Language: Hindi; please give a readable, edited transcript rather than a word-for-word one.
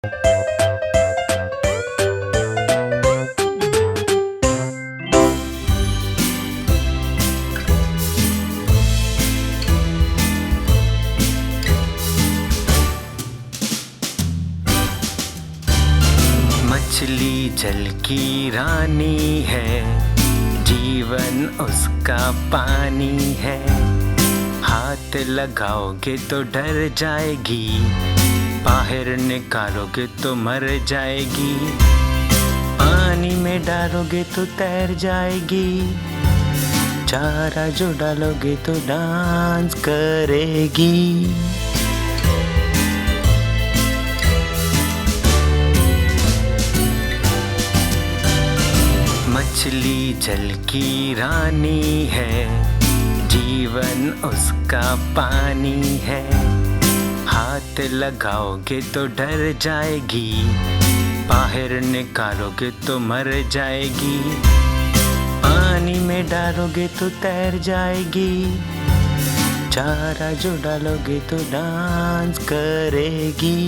मछली जल की रानी है, जीवन उसका पानी है। हाथ लगाओगे तो डर जाएगी, बाहर निकालोगे तो मर जाएगी। पानी में डालोगे तो तैर जाएगी, चारा जो डालोगे तो डांस करेगी। मछली जल की रानी है, जीवन उसका पानी है। हाथ लगाओगे तो डर जाएगी, बाहर निकालोगे तो मर जाएगी। पानी में डालोगे तो तैर जाएगी, चारा जो डालोगे तो डांस करेगी।